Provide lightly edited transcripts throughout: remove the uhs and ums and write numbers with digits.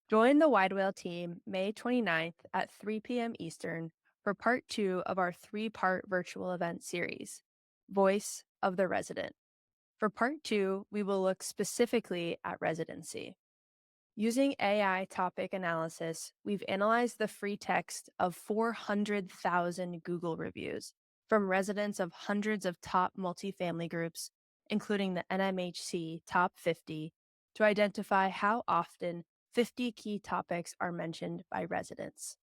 Join the Wide Whale team May 29th at 3 p.m. Eastern for part 2 of our 3-part virtual event series, Voice of the Resident. For part 2, we will look specifically at residency. Using AI topic analysis, we've analyzed the free text of 400,000 Google reviews from residents of hundreds of top multifamily groups, including the NMHC Top 50, to identify how often 50 key topics are mentioned by residents.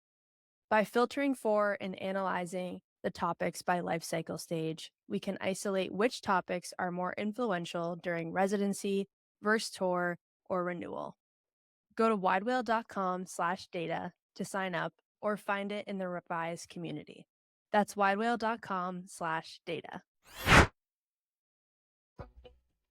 By filtering for and analyzing the topics by life cycle stage, we can isolate which topics are more influential during residency, versus tour, or renewal. Go to widewhale.com/data to sign up or find it in the revised community. That's widewhale.com/data.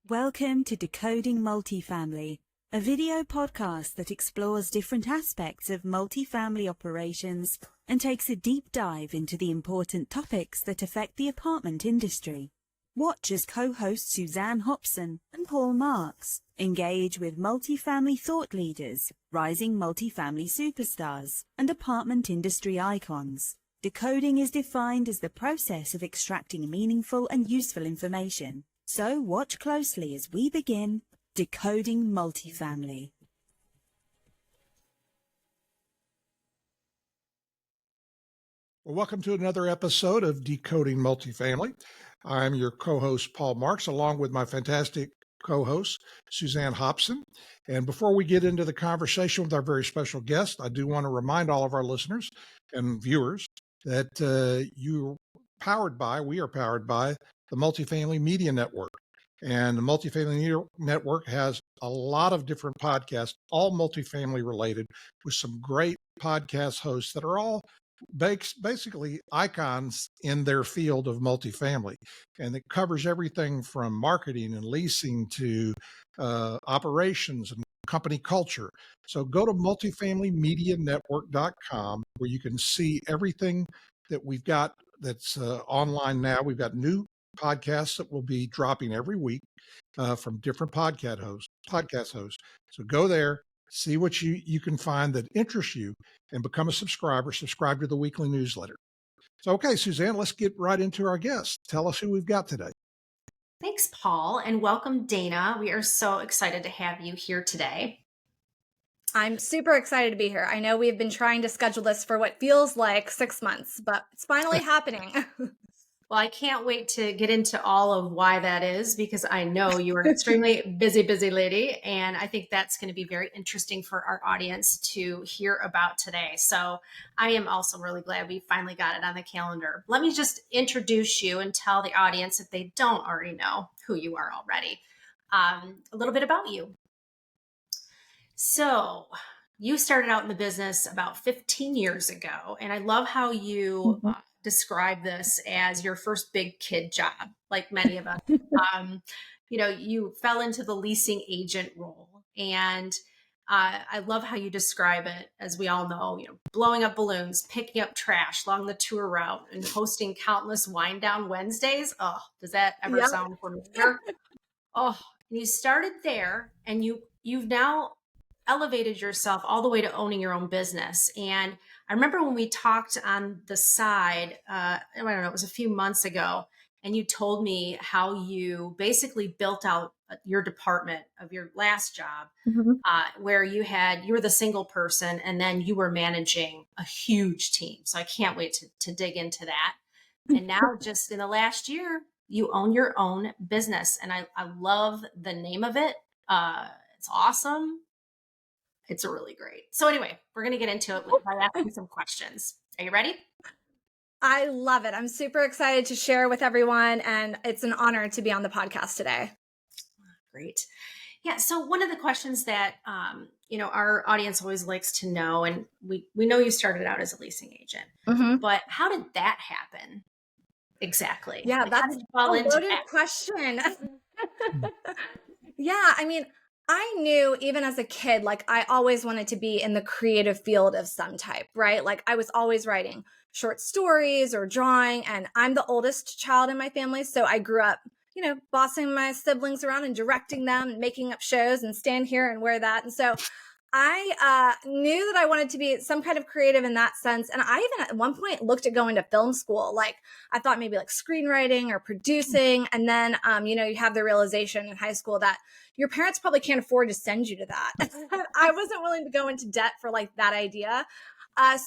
Welcome to Decoding Multifamily, a video podcast that explores different aspects of multifamily operations and takes a deep dive into the important topics that affect the apartment industry. Watch as co-hosts Suzanne Hopson and Paul Marks engage with multifamily thought leaders, rising multifamily superstars, and apartment industry icons. Decoding is defined as the process of extracting meaningful and useful information. So watch closely as we begin Decoding Multifamily. Well, welcome to another episode of Decoding Multifamily. I'm your co-host, Paul Marks, along with my fantastic co-host, Suzanne Hopson. And before we get into the conversation with our very special guest, I do want to remind all of our listeners and viewers that we are powered by the Multifamily Media Network. And the Multifamily Media Network has a lot of different podcasts, all multifamily related, with some great podcast hosts that are all basically icons in their field of multifamily. And it covers everything from marketing and leasing to operations and company culture. So go to multifamilymedianetwork.com where you can see everything that we've got that's online now. We've got new podcasts that will be dropping every week from different podcast hosts. So go there, see what you can find that interests you, and become a subscriber. Subscribe to the weekly newsletter. So, okay, Suzanne, let's get right into our guest. Tell us who we've got today. Thanks, Paul, and welcome, Dana. We are so excited to have you here today. I'm super excited to be here. I know we've been trying to schedule this for what feels like 6 months, but it's finally happening. Well, I can't wait to get into all of why that is, because I know you are an extremely busy lady, and I think that's going to be very interesting for our audience to hear about today. So I am also really glad we finally got it on the calendar. Let me just introduce you and tell the audience, if they don't already know who you are already, a little bit about you. So you started out in the business about 15 years ago, and I love how you describe this as your first big kid job, like many of us. You fell into the leasing agent role, and I love how you describe it, as we all know, blowing up balloons, picking up trash along the tour route, and hosting countless wind down Wednesdays. Oh, does that ever sound familiar? Oh, you started there, and you've now elevated yourself all the way to owning your own business. And I remember when we talked on the side, I don't know, it was a few months ago, and you told me how you basically built out your department of your last job, where you were the single person, and then you were managing a huge team. So I can't wait to dig into that. And now just in the last year, you own your own business. And I love the name of it. It's awesome. It's really great. So anyway, we're going to get into it by asking some questions. Are you ready? I love it. I'm super excited to share with everyone, and it's an honor to be on the podcast today. Great. Yeah. So one of the questions that, our audience always likes to know, and we know you started out as a leasing agent, but how did that happen? Exactly. Yeah, that's a loaded question. Yeah, I mean, I knew even as a kid, I always wanted to be in the creative field of some type, right? I was always writing short stories or drawing, and I'm the oldest child in my family. So I grew up, bossing my siblings around and directing them and making up shows and stand here and wear that. And so I knew that I wanted to be some kind of creative in that sense. And I even at one point looked at going to film school. Like I thought maybe like screenwriting or producing. And then, you have the realization in high school that your parents probably can't afford to send you to that. I wasn't willing to go into debt for like that idea.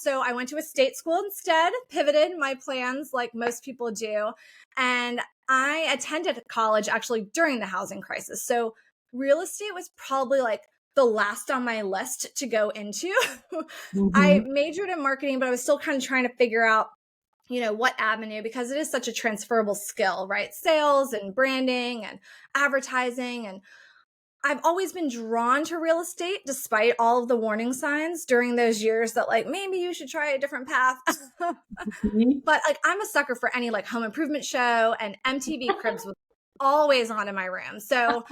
So I went to a state school instead, pivoted my plans like most people do. And I attended college actually during the housing crisis. So real estate was probably like the last on my list to go into. I Mhm. majored in marketing, but I was still kind of trying to figure out, what avenue, because it is such a transferable skill, right? Sales and branding and advertising. And I've always been drawn to real estate despite all of the warning signs during those years that like maybe you should try a different path. Mhm. But like I'm a sucker for any like home improvement show, and MTV Cribs was always on in my room. So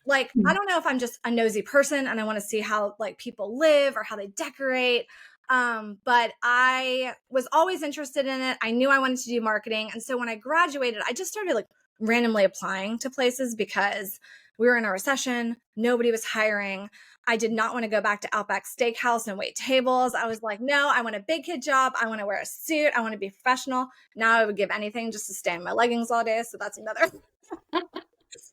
like I don't know if I'm just a nosy person and I want to see how like people live or how they decorate. But I was always interested in it. I knew I wanted to do marketing. And so when I graduated, I just started like randomly applying to places because we were in a recession. Nobody was hiring. I did not want to go back to Outback Steakhouse and wait tables. I was like, no, I want a big kid job. I want to wear a suit. I want to be professional. Now I would give anything just to stay in my leggings all day. So that's another.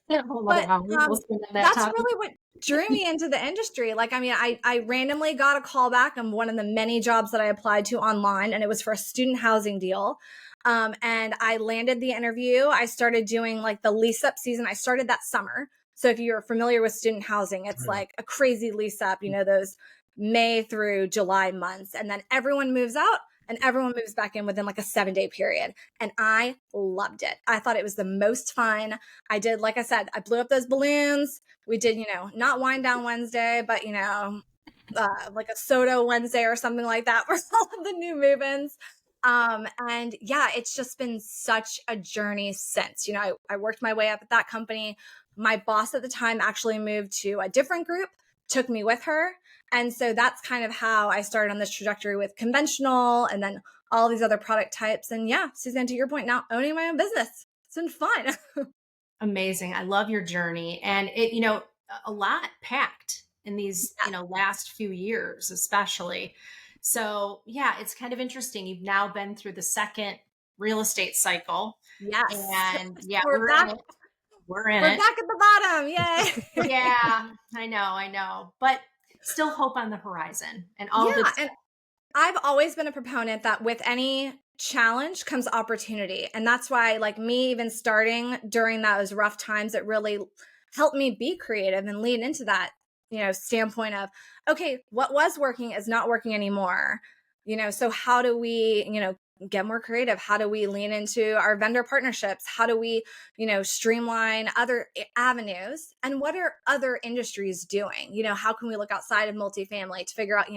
A whole other But hour. We'll spend on that that's topic. really what drew me into the industry. Like, I mean, I randomly got a call back on one of the many jobs that I applied to online, and it was for a student housing deal. And I landed the interview. I started doing like the lease up season. I started that summer. So if you're familiar with student housing, it's Right. like a crazy lease up, those May through July months. And then everyone moves out and everyone moves back in within like a 7-day period. And I loved it. I thought it was the most fun. I did, like I said, I blew up those balloons. We did, not Wind Down Wednesday, but, like a soda Wednesday or something like that for all of the new move-ins. And yeah, it's just been such a journey since. I worked my way up at that company. My boss at the time actually moved to a different group, took me with her. And so that's kind of how I started on this trajectory with conventional and then all these other product types. And yeah, Suzanne, to your point, now owning my own business. It's been fun. Amazing. I love your journey. And a lot packed in these, last few years, especially. So yeah, it's kind of interesting. You've now been through the second real estate cycle. Yes. And yeah, We're we're in back. it. We're in We're it. back at the bottom. Yay. Yeah, I know. But still hope on the horizon and all good Yeah. stuff. And I've always been a proponent that with any challenge comes opportunity. And that's why, like me, even starting during those rough times, it really helped me be creative and lean into that, standpoint of, okay, what was working is not working anymore. So how do we, get more creative? How do we lean into our vendor partnerships? How do we, streamline other avenues? And what are other industries doing? How can we look outside of multifamily to figure out,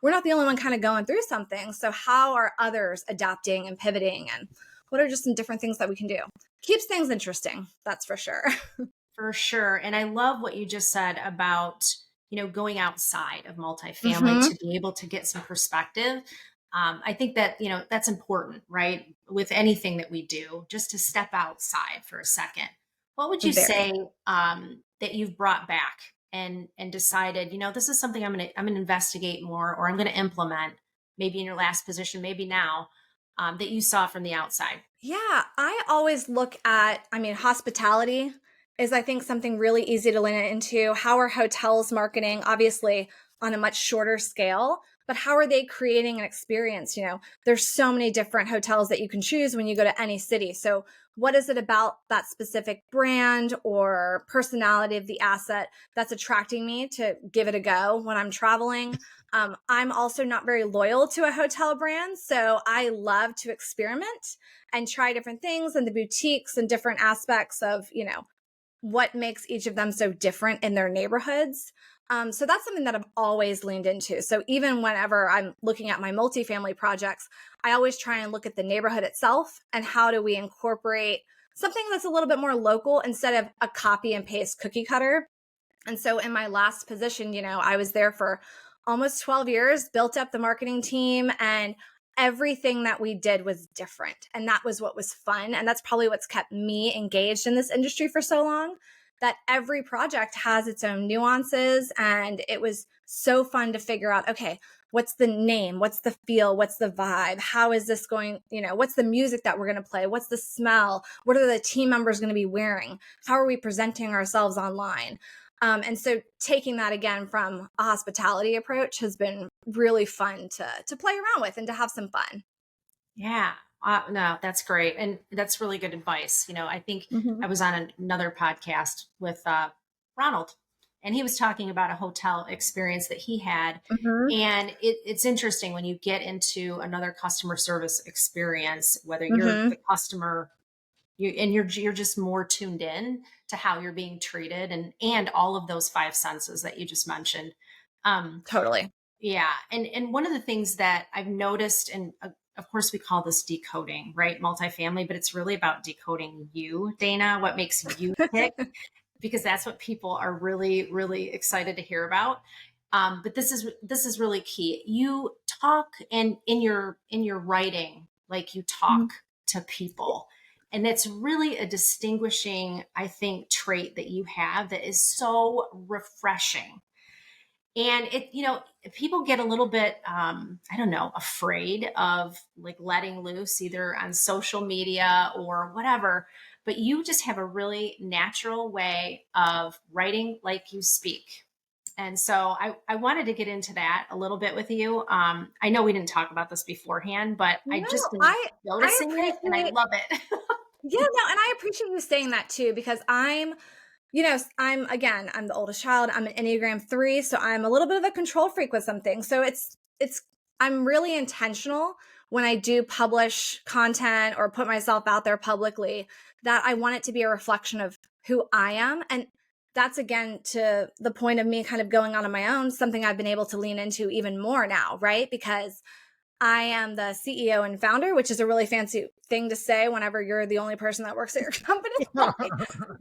we're not the only one kind of going through something. So how are others adapting and pivoting? And what are just some different things that we can do? Keeps things interesting. That's for sure. For sure. And I love what you just said about, going outside of multifamily Mm-hmm. to be able to get some perspective. I think that, that's important, right? With anything that we do, just to step outside for a second. What would you Very. say that you've brought back and decided, this is something I'm gonna investigate more, or I'm gonna implement, maybe in your last position, maybe now, that you saw from the outside? Yeah, I always look at, hospitality is, I think, something really easy to lean into. How are hotels marketing? Obviously, on a much shorter scale, but how are they creating an experience? There's so many different hotels that you can choose when you go to any city. So, what is it about that specific brand or personality of the asset that's attracting me to give it a go when I'm traveling? I'm also not very loyal to a hotel brand, so I love to experiment and try different things and the boutiques and different aspects of, what makes each of them so different in their neighborhoods. So that's something that I've always leaned into. So even whenever I'm looking at my multifamily projects, I always try and look at the neighborhood itself and how do we incorporate something that's a little bit more local instead of a copy and paste cookie cutter. And so in my last position, I was there for almost 12 years, built up the marketing team, and everything that we did was different. And that was what was fun. And that's probably what's kept me engaged in this industry for so long, that every project has its own nuances. And it was so fun to figure out, okay, what's the name? What's the feel? What's the vibe? How is this going? What's the music that we're going to play? What's the smell? What are the team members going to be wearing? How are we presenting ourselves online? And so taking that again from a hospitality approach has been really fun to play around with and to have some fun. Yeah. No, that's great. And that's really good advice. I think I was on another podcast with Ronald, and he was talking about a hotel experience that he had. Mm-hmm. And it's interesting when you get into another customer service experience, whether you're Mm-hmm. the customer, you're just more tuned in to how you're being treated, and all of those five senses that you just mentioned. Totally. Yeah. And one of the things that I've noticed, and of course we call this decoding, right? Multifamily, but it's really about decoding you, Dana, what makes you tick, because that's what people are really, really excited to hear about. But this is really key. You talk, and in your writing, like, you talk to people. And it's really a distinguishing, I think, trait that you have that is so refreshing. And people get a little bit, I don't know, afraid of, like, letting loose either on social media or whatever, but you just have a really natural way of writing like you speak. And so I wanted to get into that a little bit with you. I know we didn't talk about this beforehand, but I No, just been I noticing it, and I appreciate. love it. Yeah, no, and I appreciate you saying that too, because I'm the oldest child. I'm an Enneagram 3, so I'm a little bit of a control freak with some things. So I'm really intentional when I do publish content or put myself out there publicly, that I want it to be a reflection of who I am. And that's, again, to the point of me kind of going on my own, something I've been able to lean into even more now, right? Because I am the CEO and founder, which is a really fancy thing to say whenever you're the only person that works at your company. Right?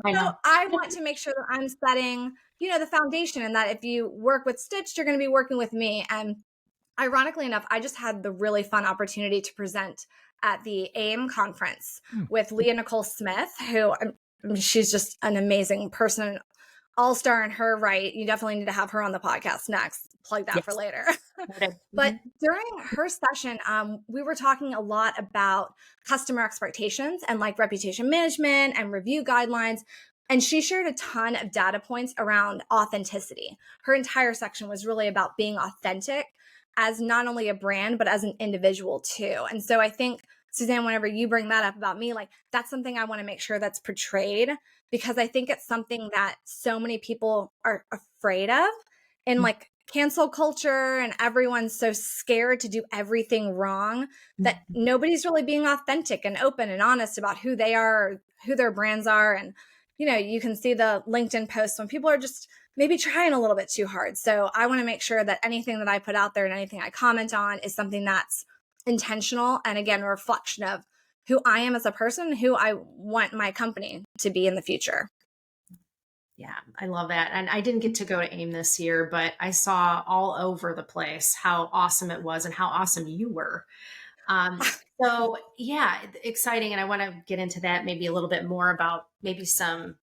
I So know. I want to make sure that I'm setting, the foundation, and that if you work with Stitched, you're going to be working with me. And ironically enough, I just had the really fun opportunity to present at the AIM conference with Leah Nicole Smith, who she's just an amazing person, all-star in her right. You definitely need to have her on the podcast next. Plug that for later. But during her session, we were talking a lot about customer expectations and, like, reputation management and review guidelines. And she shared a ton of data points around authenticity. Her entire section was really about being authentic as not only a brand, but as an individual too. And so I think, Suzanne, whenever you bring that up about me, like, that's something I want to make sure that's portrayed, because I think it's something that so many people are afraid of. And, like, cancel culture, and everyone's so scared to do everything wrong, that nobody's really being authentic and open and honest about who they are, who their brands are. And, you can see the LinkedIn posts when people are just maybe trying a little bit too hard. So I want to make sure that anything that I put out there and anything I comment on is something that's intentional, and, again, a reflection of who I am as a person, who I want my company to be in the future. Yeah, I love that. And I didn't get to go to AIM this year, but I saw all over the place how awesome it was and how awesome you were. So yeah, exciting. And I want to get into that maybe a little bit more about maybe some,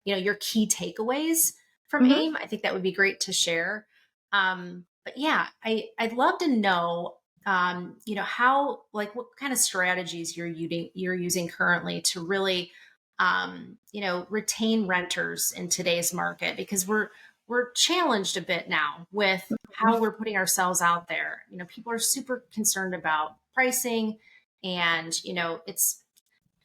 your key takeaways from Mm-hmm. AIM. I think that would be great to share. But yeah, I'd love to know, how, like, what kind of strategies you're using currently to really, retain renters in today's market, because we're challenged a bit now with how we're putting ourselves out there. People are super concerned about pricing, and,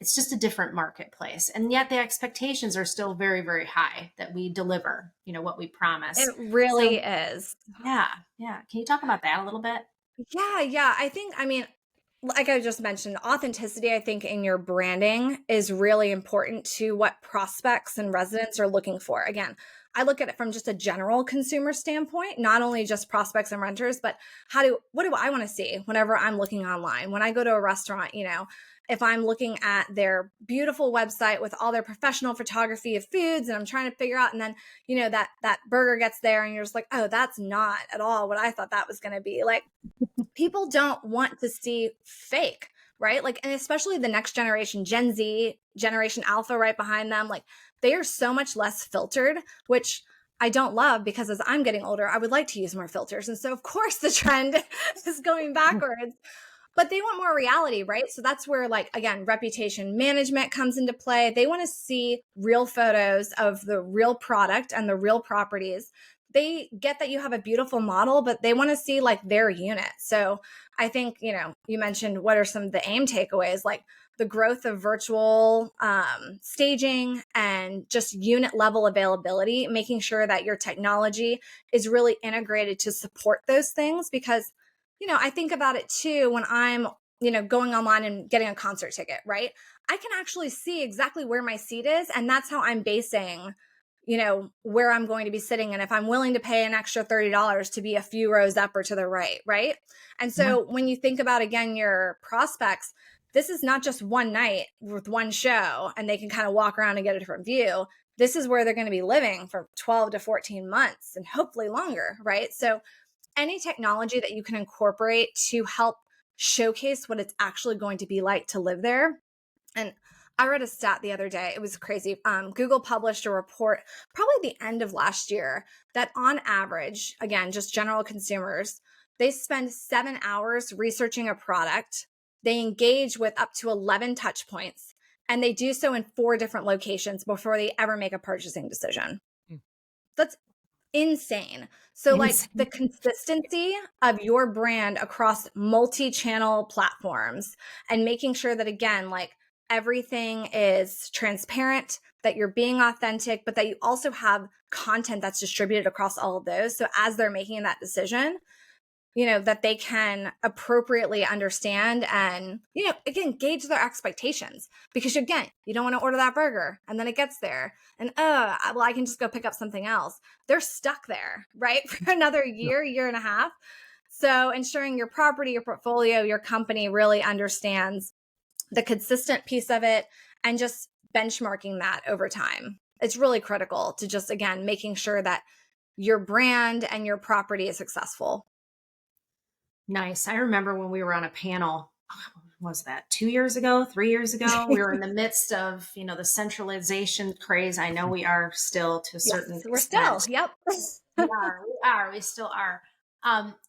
it's just a different marketplace. And yet the expectations are still very, very high that we deliver, what we promise. It really So is. yeah, yeah. Can you talk about that a little bit? Yeah. Like I just mentioned, authenticity, I think, in your branding is really important to what prospects and residents are looking for. Again, I look at it from just a general consumer standpoint, not only just prospects and renters, but what do I want to see whenever I'm looking online? When I go to a restaurant, if I'm looking at their beautiful website with all their professional photography of foods, and I'm trying to figure out, and then, that burger gets there and you're just like, oh, that's not at all what I thought that was going to be. Like, people don't want to see fake, right? Like, and especially the next generation, Gen Z, Generation Alpha right behind them, like, they are so much less filtered, which I don't love, because as I'm getting older, I would like to use more filters. And so of course the trend is going backwards, but they want more reality, right? So that's where, like, again, reputation management comes into play. They want to see real photos of the real product and the real properties. They get that you have a beautiful model, but they want to see like their unit. So I think, you mentioned what are some of the AIM takeaways, like the growth of virtual staging and just unit level availability, making sure that your technology is really integrated to support those things. Because, I think about it too when I'm, going online and getting a concert ticket, right? I can actually see exactly where my seat is. And that's how I'm basing, where I'm going to be sitting. And if I'm willing to pay an extra $30 to be a few rows up or to the right, right? And so when you think about, again, your prospects, this is not just one night with one show and they can kind of walk around and get a different view. This is where they're going to be living for 12 to 14 months and hopefully longer, right? So any technology that you can incorporate to help showcase what it's actually going to be like to live there. And I read a stat the other day. It was crazy. Google published a report probably the end of last year that on average, again, just general consumers, they spend 7 hours researching a product. They engage with up to 11 touch points, and they do so in 4 different locations before they ever make a purchasing decision. That's insane. So like the consistency of your brand across multi-channel platforms and making sure that, again, like everything is transparent, that you're being authentic, but that you also have content that's distributed across all of those. So as they're making that decision, that they can appropriately understand and, again, gauge their expectations. Because again, you don't want to order that burger and then it gets there and, well, I can just go pick up something else. They're stuck there, right? For another year, year and a half. So ensuring your property, your portfolio, your company really understands the consistent piece of it and just benchmarking that over time. It's really critical to just, again, making sure that your brand and your property is successful. Nice. I remember when we were on a panel, was that 2 years ago, 3 years ago? We were in the midst of, the centralization craze. I know we are still to a certain We're extent. still, yep. We still are.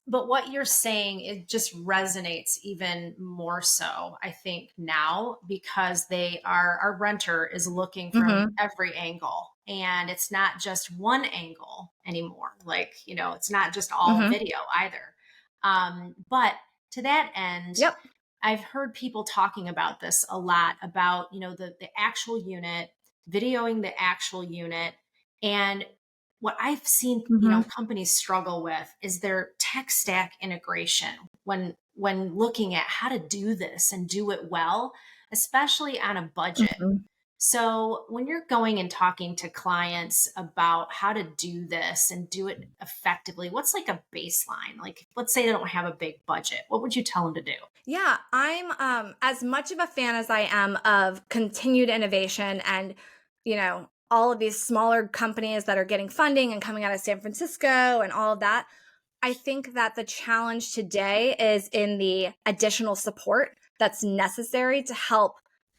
But what you're saying, it just resonates even more so, I think, now, because our renter is looking from every angle, and it's not just one angle anymore. Like, it's not just all video either. But to that end, Yep. I've heard people talking about this a lot about, the actual unit, videoing the actual unit. And what I've seen, companies struggle with is their tech stack integration when looking at how to do this and do it well, especially on a budget. So when you're going and talking to clients about how to do this and do it effectively, what's like a baseline? Like, let's say they don't have a big budget. What would you tell them to do? Yeah, I'm as much of a fan as I am of continued innovation and, all of these smaller companies that are getting funding and coming out of San Francisco and all of that. I think that the challenge today is in the additional support that's necessary to help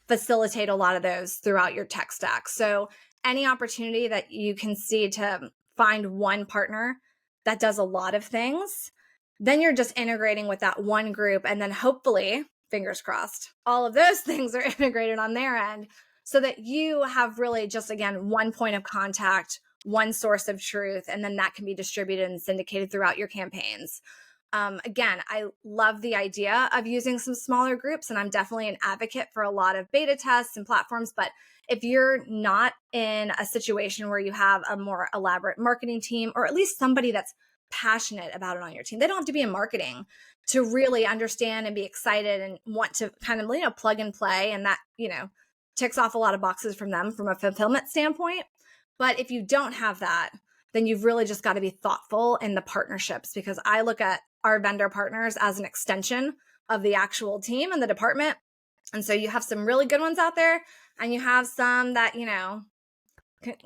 facilitate a lot of those throughout your tech stack. So any opportunity that you can see to find one partner that does a lot of things, then you're just integrating with that one group. And then hopefully, fingers crossed, all of those things are integrated on their end so that you have really just, again, one point of contact, one source of truth, and then that can be distributed and syndicated throughout your campaigns. Again, I love the idea of using some smaller groups, and I'm definitely an advocate for a lot of beta tests and platforms. But if you're not in a situation where you have a more elaborate marketing team, or at least somebody that's passionate about it on your team, they don't have to be in marketing to really understand and be excited and want to kind of, plug and play. And that, ticks off a lot of boxes from them from a fulfillment standpoint. But if you don't have that, then you've really just got to be thoughtful in the partnerships, because I look at our vendor partners as an extension of the actual team and the department. And so you have some really good ones out there, and you have some that,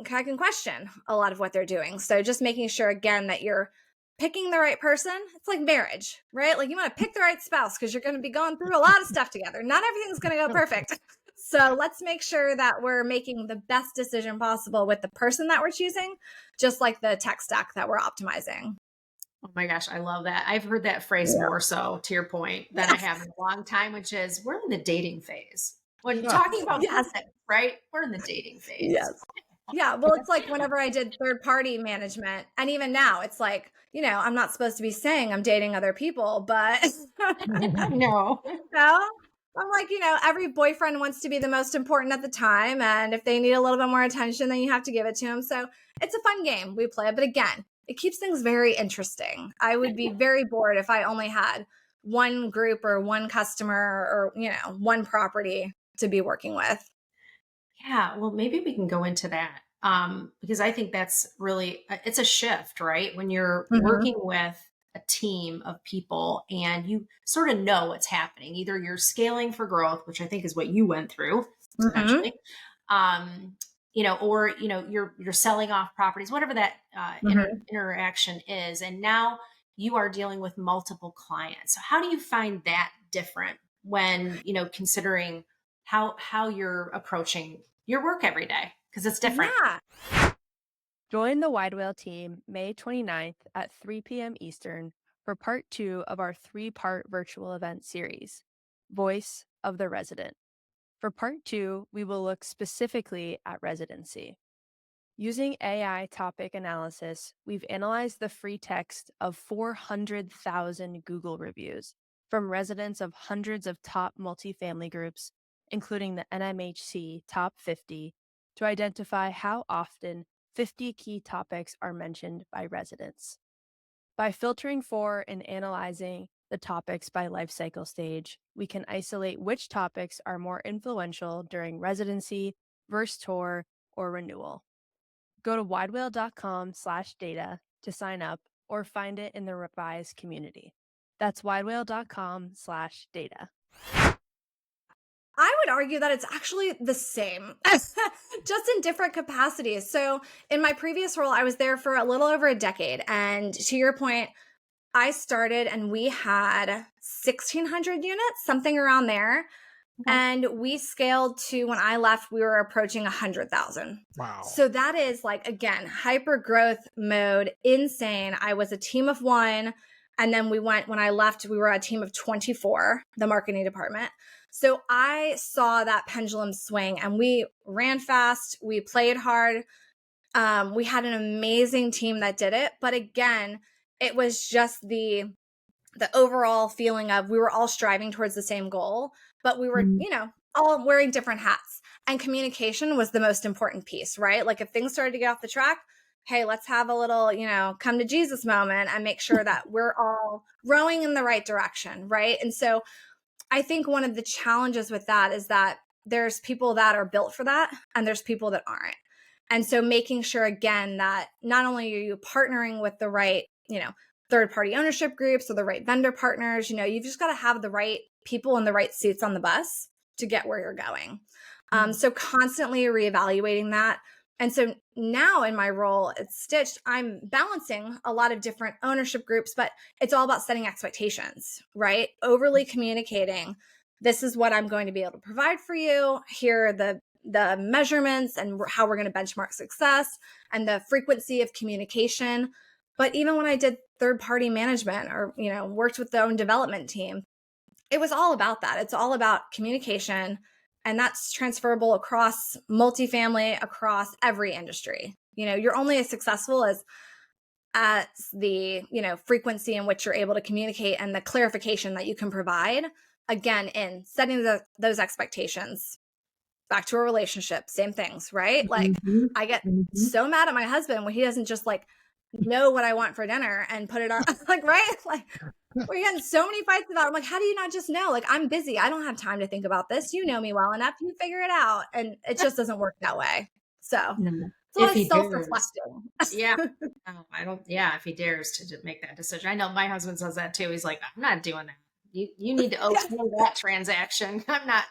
can question a lot of what they're doing. So just making sure, again, that you're picking the right person. It's like marriage, right? Like you want to pick the right spouse because you're going to be going through a lot of stuff together. Not everything's going to go perfect. So let's make sure that we're making the best decision possible with the person that we're choosing, just like the tech stack that we're optimizing. Oh my gosh, I love that. I've heard that phrase more so, to your point, than I have in a long time, which is we're in the dating phase. When talking about Yes. business, right? We're in the dating phase. Yes. Yeah. Well, it's like whenever I did third party management, and even now, it's like, I'm not supposed to be saying I'm dating other people, but No. I'm like, every boyfriend wants to be the most important at the time. And if they need a little bit more attention, then you have to give it to them. So it's a fun game we play. But again, it keeps things very interesting. I would be very bored if I only had one group or one customer or, one property to be working with. Yeah, well, maybe we can go into that because I think that's really it's a shift, right? When you're working with a team of people and you sort of know what's happening. Either you're scaling for growth, which I think is what you went through, essentially, or you're selling off properties, whatever that interaction is, and now you are dealing with multiple clients. So how do you find that different when considering how you're approaching your work every day, because it's different. Yeah. Join the Wide Whale team May 29th at 3 p.m. Eastern for part 2 of our 3-part virtual event series, Voice of the Resident. For part 2, we will look specifically at residency. Using AI topic analysis, we've analyzed the free text of 400,000 Google reviews from residents of hundreds of top multifamily groups, including the NMHC Top 50, to identify how often 50 key topics are mentioned by residents. By filtering for and analyzing the topics by life cycle stage, we can isolate which topics are more influential during residency, versus tour, or renewal. Go to widewhale.com/data to sign up or find it in the revised community. That's widewhale.com/data. I would argue that it's actually the same, just in different capacities. So in my previous role, I was there for a little over a decade. And to your point, I started and we had 1,600 units, something around there. And we scaled to, when I left, we were approaching 100,000. Wow. So that is like, again, hyper growth mode, insane. I was a team of 1. And then when I left, we were a team of 24, the marketing department. So I saw that pendulum swing and we ran fast. We played hard. We had an amazing team that did it. But again, it was just the overall feeling of we were all striving towards the same goal, but we were, all wearing different hats. And communication was the most important piece, right? Like if things started to get off the track, hey, let's have a little, come to Jesus moment and make sure that we're all rowing in the right direction, right? And so I think one of the challenges with that is that there's people that are built for that and there's people that aren't. And so making sure, again, that not only are you partnering with the right, third-party ownership groups or the right vendor partners, you've just got to have the right people in the right seats on the bus to get where you're going. So constantly reevaluating that. And so now in my role at Stitched, I'm balancing a lot of different ownership groups, but it's all about setting expectations, right? Overly communicating. This is what I'm going to be able to provide for you. Here are the measurements and how we're going to benchmark success and the frequency of communication. But even when I did third-party management or, worked with the own development team, it was all about that. It's all about communication. And that's transferable across multifamily, across every industry. You're only as successful as the, frequency in which you're able to communicate and the clarification that you can provide, again, in setting those expectations. Back to a relationship, same things, right? Like I get so mad at my husband when he doesn't just know what I want for dinner and put it on, right? Like we're getting so many fights about it. I'm like, how do you not just know? Like, I'm busy. I don't have time to think about this. You know me well enough. You figure it out. And it just doesn't work that way. So it's self-reflecting. Yeah. If he dares to make that decision. I know my husband says that too. He's like, I'm not doing that. You need to owe that transaction. I'm not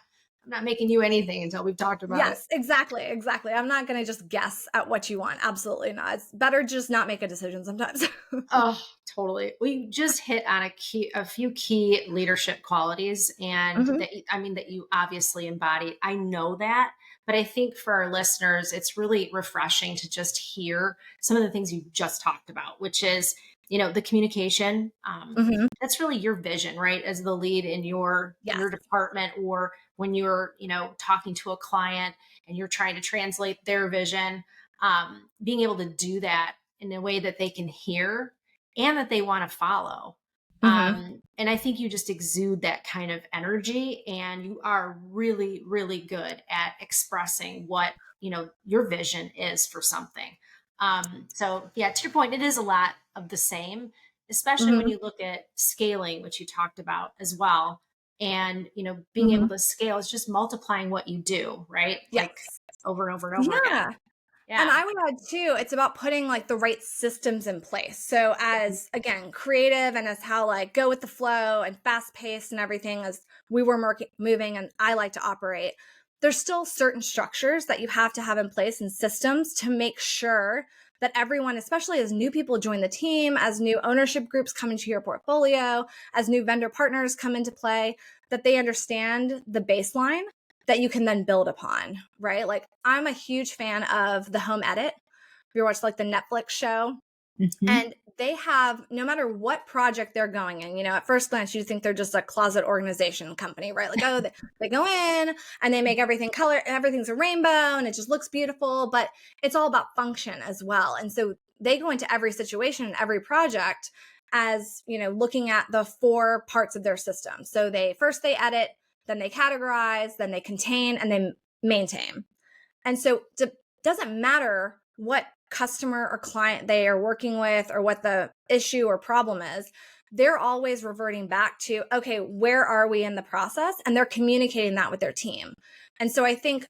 I'm not making you anything until we've talked about it. Yes, exactly. I'm not going to just guess at what you want. Absolutely not. It's better just not make a decision sometimes. Oh, totally. We just hit on a few key leadership qualities, and Mhm. that you obviously embody. I know that, but I think for our listeners, it's really refreshing to just hear some of the things you just talked about, which is, the communication. Mhm. That's really your vision, right? As the lead in your Yes. department, or when you're, talking to a client and you're trying to translate their vision, being able to do that in a way that they can hear and that they want to follow. Mhm. And I think you just exude that kind of energy, and you are really, really good at expressing what, your vision is for something. So yeah, to your point, it is a lot of the same, especially when Mhm. you look at scaling, which you talked about as well. And, being able Mhm. to scale is just multiplying what you do, right? Like Yes. over and over and over again. Yeah. And Yeah. I would add too, it's about putting like the right systems in place. So as again, creative and as how like go with the flow and fast paced and everything as we were moving and I like to operate, there's still certain structures that you have to have in place and systems to make sure that everyone, especially as new people join the team, as new ownership groups come into your portfolio, as new vendor partners come into play, that they understand the baseline that you can then build upon, right? Like I'm a huge fan of the home edit. If you watch like the Netflix show, Mhm. and they have, no matter what project they're going in, at first glance, you think they're just a closet organization company, right? Like, oh, they go in and they make everything color and everything's a rainbow and it just looks beautiful, but it's all about function as well. And so they go into every situation and every project as, looking at the 4 parts of their system. So they edit, then they categorize, then they contain, and then maintain. And so it doesn't matter what customer or client they are working with or what the issue or problem is, they're always reverting back to, okay, where are we in the process? And they're communicating that with their team. And so I think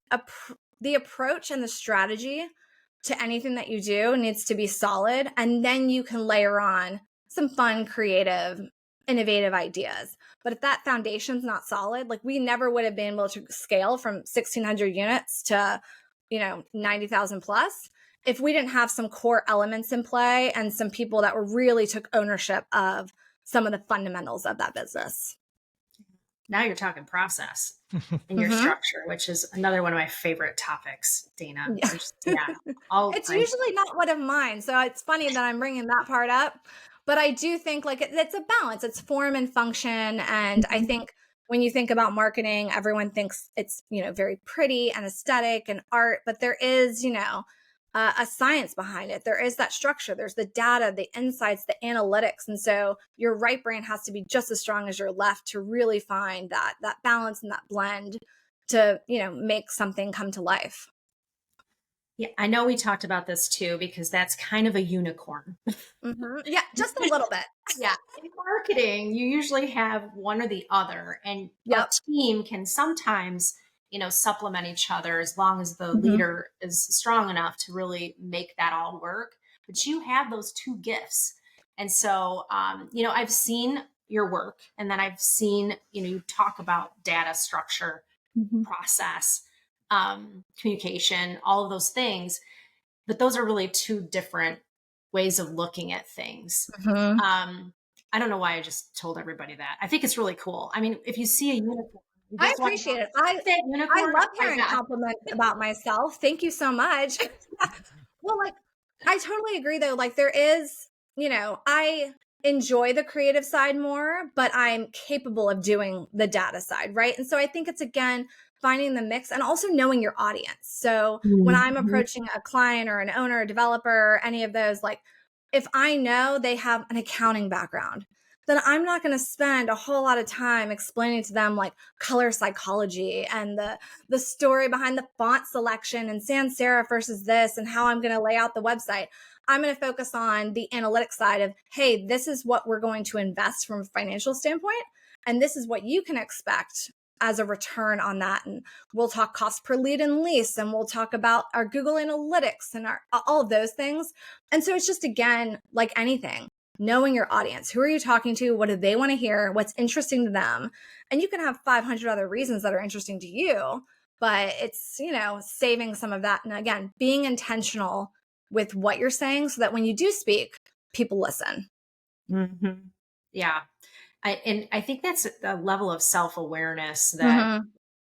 the approach and the strategy to anything that you do needs to be solid. And then you can layer on some fun, creative, innovative ideas. But if that foundation's not solid, like we never would have been able to scale from 1,600 units to 90,000 plus if we didn't have some core elements in play and some people that really took ownership of some of the fundamentals of that business. Now you're talking process in your Mm-hmm. structure, which is another one of my favorite topics, Dana. Yeah. It's I usually not one of mine. So it's funny that I'm bringing that part up. But I do think like it's a balance, it's form and function. And I think when you think about marketing, everyone thinks it's, very pretty and aesthetic and art, but there is, a science behind it. There is that structure. There's the data, the insights, the analytics. And so your right brain has to be just as strong as your left to really find that balance and that blend to, make something come to life. Yeah, I know we talked about this too, because that's kind of a unicorn. Mm-hmm. Yeah, just a little bit. Yeah. In marketing, you usually have one or the other, and a Yep. team can sometimes, supplement each other as long as the Mm-hmm. leader is strong enough to really make that all work. But you have those two gifts. And so, I've seen your work, and then I've seen, you talk about data structure, Mm-hmm. process, communication, all of those things. But those are really two different ways of looking at things. Mm-hmm. I don't know why I just told everybody that. I think it's really cool. I mean, if you see a unicorn, you I just want to go, appreciate it. "Look at that I unicorn." love Oh my hearing God. compliments about myself. Thank you so much. Well, like I totally agree though. Like there is, I enjoy the creative side more, but I'm capable of doing the data side, right? And so I think it's again finding the mix and also knowing your audience. So when I'm Mhm. approaching a client or an owner, a developer, any of those, like if I know they have an accounting background, then I'm not going to spend a whole lot of time explaining to them like color psychology and the story behind the font selection and sans serif versus this and how I'm going to lay out the website. I'm going to focus on the analytics side of, hey, this is what we're going to invest from a financial standpoint. And this is what you can expect as a return on that. And we'll talk cost per lead and lease, and we'll talk about our Google Analytics and all of those things. And so it's just, again, like anything, knowing your audience. Who are you talking to? What do they want to hear? What's interesting to them? And you can have 500 other reasons that are interesting to you, but it's, saving some of that. And again, being intentional with what you're saying so that when you do speak, people listen. Mm-hmm. Yeah. I think that's a level of self-awareness that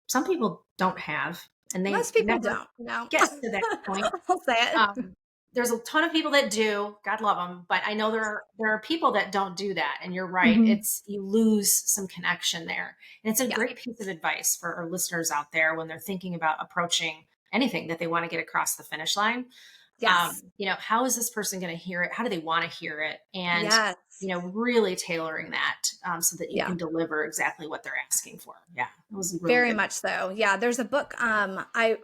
some people don't have, and they Most people never don't, no. get to that point. I'll say it. There's a ton of people that do, God love them, but I know there are people that don't do that. And you're right. You lose some connection there. And it's a great piece of advice for our listeners out there when they're thinking about approaching anything that they want to get across the finish line. Yes. How is this person going to hear it? How do they want to hear it? And, Yes. really tailoring that so that you can deliver exactly what they're asking for. Yeah. It was really very good. much so. Yeah. There's a book. I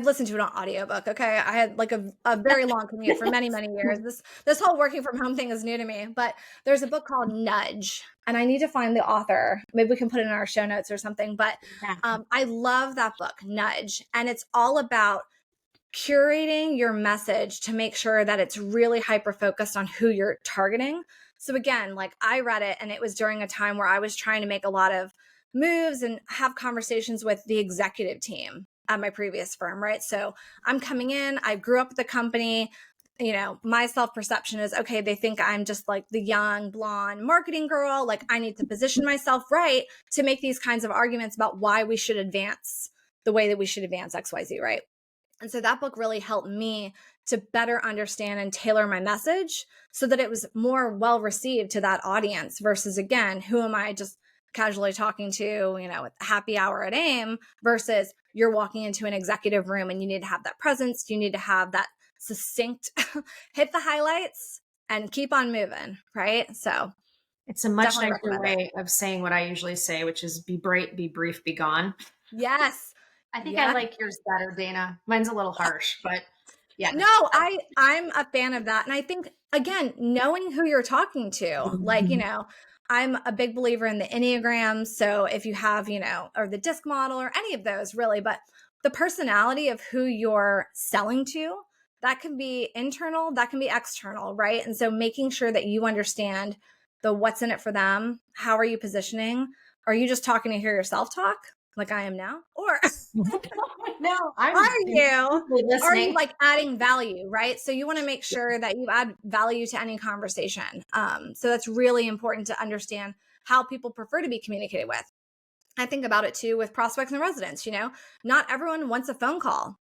listened to it on audiobook. Okay. I had like a very long commute for many, many years. This whole working from home thing is new to me, but there's a book called Nudge, and I need to find the author. Maybe we can put it in our show notes or something, but I love that book, Nudge. And it's all about curating your message to make sure that it's really hyper focused on who you're targeting. So again, like I read it and it was during a time where I was trying to make a lot of moves and have conversations with the executive team at my previous firm, right? So I'm coming in, I grew up with the company, my self-perception is, okay, they think I'm just like the young blonde marketing girl. Like I need to position myself right to make these kinds of arguments about why we should advance the way that we should advance XYZ, right? And so that book really helped me to better understand and tailor my message so that it was more well received to that audience versus, again, who am I just casually talking to, at happy hour at AIM versus you're walking into an executive room and you need to have that presence. You need to have that succinct, hit the highlights and keep on moving, right? So it's a much nicer way of saying what I usually say, which is be bright, be brief, be gone. Yes. I think I like yours better, Dana. Mine's a little harsh, but yeah. No, I'm a fan of that. And I think, again, knowing who you're talking to, like, I'm a big believer in the Enneagram. So if you have, or the disc model or any of those really, but the personality of who you're selling to, that can be internal, that can be external, right? And so making sure that you understand the what's in it for them. How are you positioning? Are you just talking to hear yourself talk like I am now? Or no, are you like adding value, right? So you want to make sure that you add value to any conversation. So that's really important to understand how people prefer to be communicated with. I think about it too with prospects and residents, not everyone wants a phone call.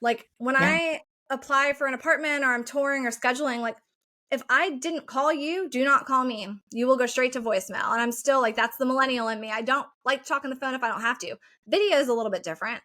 Like when I apply for an apartment or I'm touring or scheduling, like if I didn't call you, do not call me. You will go straight to voicemail. And I'm still like, that's the millennial in me. I don't like talking on the phone if I don't have to. Video is a little bit different.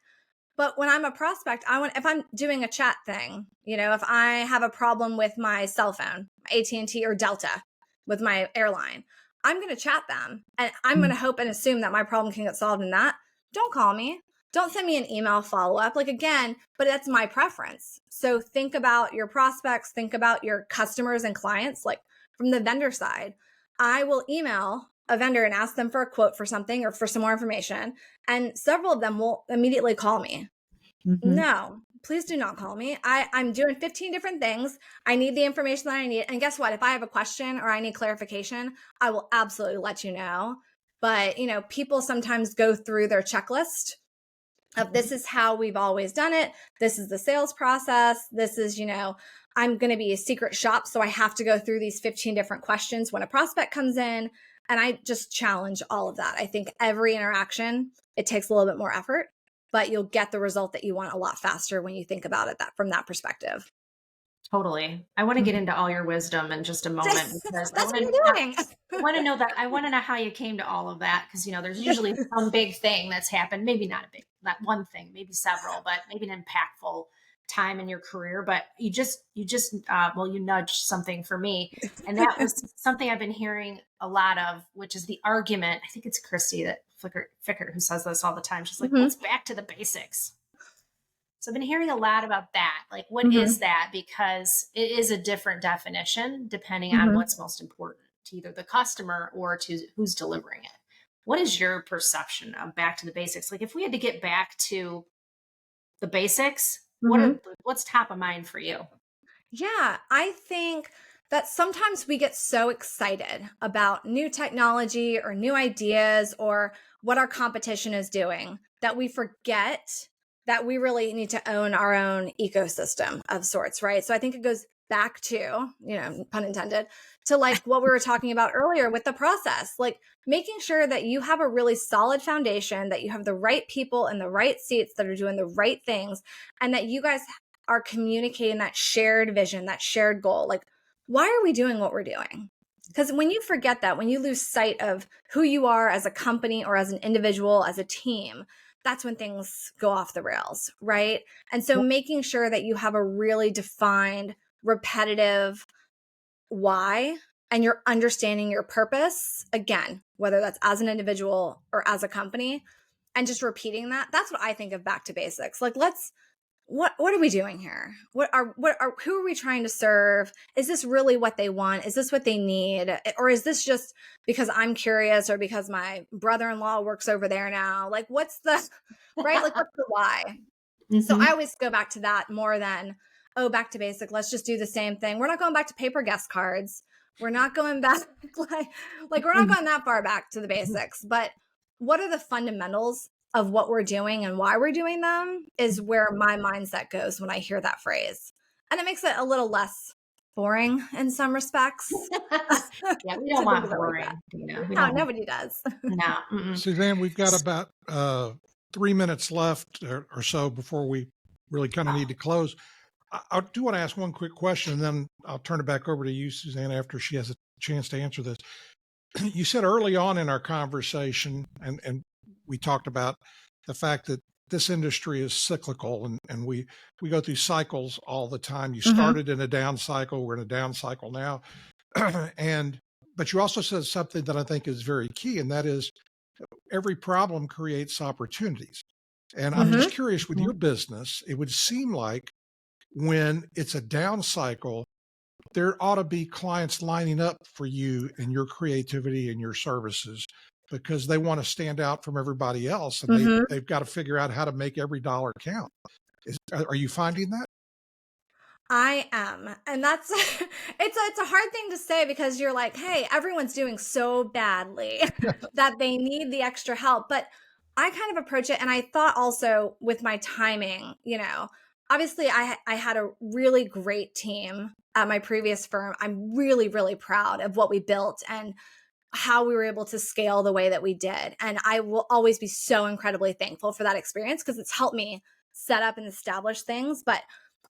But when I'm a prospect, if I'm doing a chat thing, if I have a problem with my cell phone, AT&T or Delta with my airline, I'm going to chat them and I'm going to hope and assume that my problem can get solved in that. Don't call me. Don't send me an email follow-up. Like again, but that's my preference. So think about your prospects, think about your customers and clients. Like from the vendor side, I will email a vendor and ask them for a quote for something or for some more information. And several of them will immediately call me. No, please do not call me. I'm doing 15 different things. I need the information that I need. And guess what? If I have a question or I need clarification, I will absolutely let you know. But, people sometimes go through their checklist of this is how we've always done it. This is the sales process. This is, I'm going to be a secret shop. So I have to go through these 15 different questions when a prospect comes in. And I just challenge all of that. I think every interaction, it takes a little bit more effort, but you'll get the result that you want a lot faster when you think about it from that perspective. Totally. I want to get into all your wisdom in just a moment. Because that's what you're doing. I want to know that. I want to know how you came to all of that. Because, there's usually some big thing that's happened. Maybe not not one thing, maybe several, but maybe an impactful time in your career. But you nudged something for me. And that was something I've been hearing a lot of, which is the argument. I think it's Christy Fickert who says this all the time. She's like, let's back to the basics. So I've been hearing a lot about that. Like, what is that? Because it is a different definition depending on what's most important to either the customer or to who's delivering it. What is your perception of back to the basics? Like, if we had to get back to the basics, what's top of mind for you? Yeah, I think that sometimes we get so excited about new technology or new ideas or what our competition is doing that we forget that we really need to own our own ecosystem of sorts, right? So I think it goes back to, pun intended, to like what we were talking about earlier with the process, like making sure that you have a really solid foundation, that you have the right people in the right seats that are doing the right things, and that you guys are communicating that shared vision, that shared goal. Like, why are we doing what we're doing? Because when you forget that, when you lose sight of who you are as a company or as an individual, as a team, that's when things go off the rails, right? And so making sure that you have a really defined, repetitive why, and you're understanding your purpose, again, whether that's as an individual or as a company, and just repeating that, that's what I think of back to basics. Like, what are we doing here? Who are we trying to serve? Is this really what they want? Is this what they need? Or is this just because I'm curious or because my brother-in-law works over there now? Like, what's the right? Like, what's the why? So I always go back to that more than, oh, back to basic. Let's just do the same thing. We're not going back to paper guest cards. We're not going back like we're not going that far back to the basics. But what are the fundamentals of what we're doing and why we're doing them is where my mindset goes when I hear that phrase. And it makes it a little less boring in some respects. Yeah, we don't want boring. No, nobody does. No. Suzanne, we've got about 3 minutes left or so before we really kind of need to close. I do want to ask one quick question, and then I'll turn it back over to you, Suzanne, after she has a chance to answer this. You said early on in our conversation, and we talked about the fact that this industry is cyclical, and we go through cycles all the time. You started in a down cycle, we're in a down cycle now. But you also said something that I think is very key, and that is every problem creates opportunities. And I'm just curious, with your business, it would seem like when it's a down cycle, there ought to be clients lining up for you and your creativity and your services because they want to stand out from everybody else, and they've got to figure out how to make every dollar count. Are you finding that? I am. And that's it's a hard thing to say because you're like, hey, everyone's doing so badly that they need the extra help. But I kind of approach it, and I thought also with my timing, obviously I had a really great team at my previous firm. I'm really, really proud of what we built and how we were able to scale the way that we did. And I will always be so incredibly thankful for that experience because it's helped me set up and establish things. But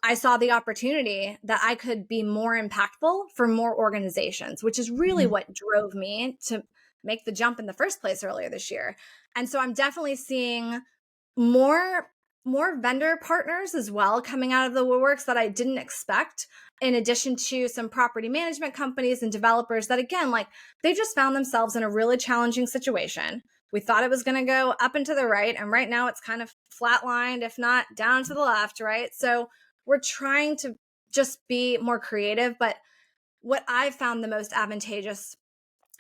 I saw the opportunity that I could be more impactful for more organizations, which is really what drove me to make the jump in the first place earlier this year. And so I'm definitely seeing more vendor partners as well coming out of the woodworks that I didn't expect, in addition to some property management companies and developers that, again, like they just found themselves in a really challenging situation. We thought it was going to go up and to the right, and right now it's kind of flatlined, if not down to the left, right? So we're trying to just be more creative. But what I've found the most advantageous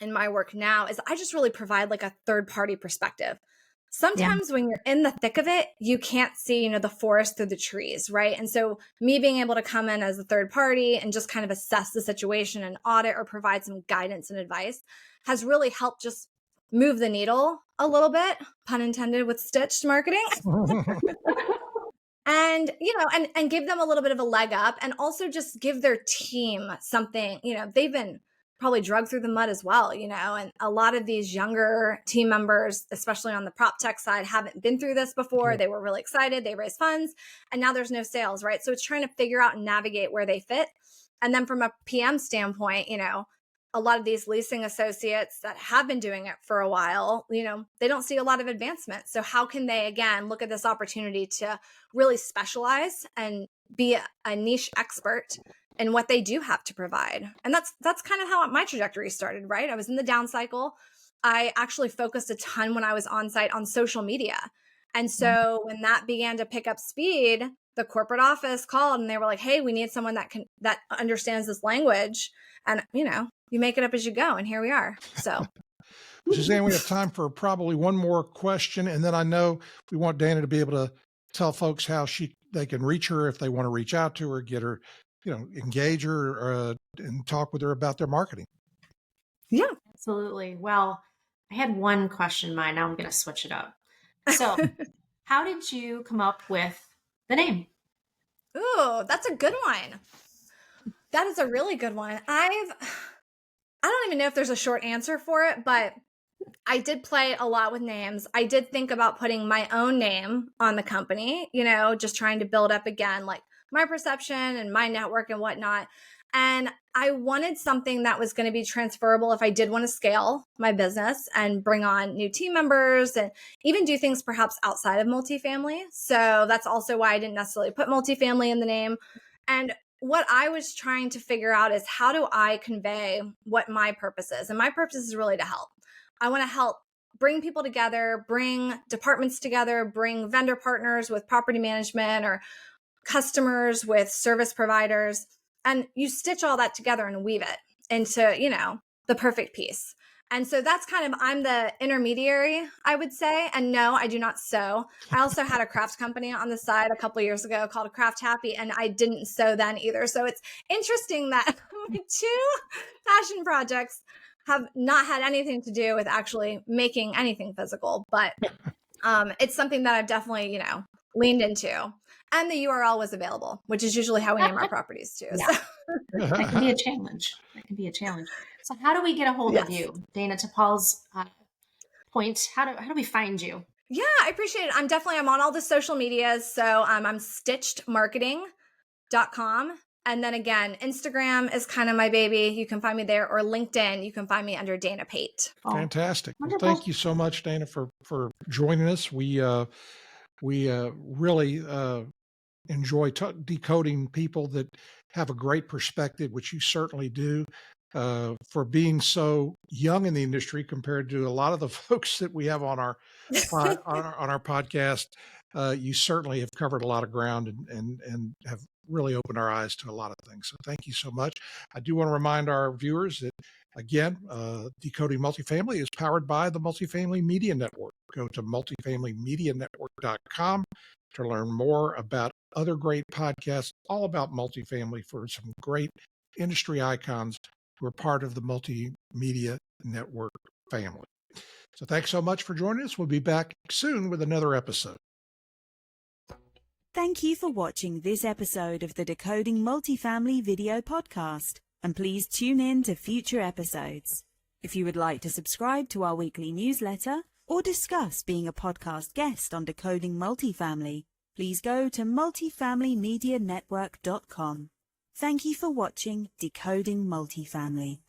in my work now is I just really provide like a third-party perspective. Sometimes when you're in the thick of it, you can't see, the forest through the trees, right? And so me being able to come in as a third party and just kind of assess the situation and audit or provide some guidance and advice has really helped just move the needle a little bit, pun intended, with stitched marketing. And, and give them a little bit of a leg up, and also just give their team something, they've been probably drugged through the mud as well, and a lot of these younger team members, especially on the prop tech side, haven't been through this before. They were really excited. They raised funds, and now there's no sales, right? So it's trying to figure out and navigate where they fit. And then from a PM standpoint, a lot of these leasing associates that have been doing it for a while, they don't see a lot of advancement. So how can they, again, look at this opportunity to really specialize and be a niche expert in what they do have to provide? And that's kind of how my trajectory started, right? I was in the down cycle. I actually focused a ton when I was on site on social media. And so when that began to pick up speed, the corporate office called and they were like, hey, we need someone that understands this language. And, you make it up as you go. And here we are. So, Suzanne, we have time for probably one more question. And then I know we want Dana to be able to tell folks how they can reach her if they want to reach out to her, get her engage her and talk with her about their marketing. Yeah. Absolutely. Well, I had one question in mind. Now I'm going to switch it up. So, how did you come up with the name? Ooh, that's a good one. That is a really good one. I don't even know if there's a short answer for it, but I did play a lot with names. I did think about putting my own name on the company, just trying to build up again, like my perception and my network and whatnot. And I wanted something that was going to be transferable if I did want to scale my business and bring on new team members and even do things perhaps outside of multifamily. So that's also why I didn't necessarily put multifamily in the name. And what I was trying to figure out is, how do I convey what my purpose is? And my purpose is really to help. I want to help bring people together, bring departments together, bring vendor partners with property management or customers with service providers. And you stitch all that together and weave it into, the perfect piece. And so that's I'm the intermediary, I would say. And no, I do not sew. I also had a craft company on the side a couple of years ago called Craft Happy, and I didn't sew then either. So it's interesting that my two passion projects have not had anything to do with actually making anything physical, but it's something that I've definitely, leaned into. And the URL was available, which is usually how we name our properties too. Yeah. So. That can be a challenge. So how do we get a hold of you, Dana? To Paul's point, how do we find you? Yeah, I appreciate it. I'm on all the social medias. So I'm stitchedmarketing.com. And then again, Instagram is kind of my baby. You can find me there, or LinkedIn. You can find me under Dana Pate. Fantastic. Well, Wonderful. thank you so much, Dana, for joining us. We really enjoy decoding people that have a great perspective, which you certainly do. For being so young in the industry compared to a lot of the folks that we have on our on our podcast, you certainly have covered a lot of ground and have really opened our eyes to a lot of things. So thank you so much. I do want to remind our viewers that, again, Decoding Multifamily is powered by the Multifamily Media Network. Go to multifamily-media-network.com to learn more about other great podcasts all about multifamily for some great industry icons who are part of the Multimedia Network family. So thanks so much for joining us. We'll be back soon with another episode. Thank you for watching this episode of the Decoding Multifamily video podcast, and please tune in to future episodes. If you would like to subscribe to our weekly newsletter or discuss being a podcast guest on Decoding Multifamily, please go to multifamilymedianetwork.com. Thank you for watching Decoding Multifamily.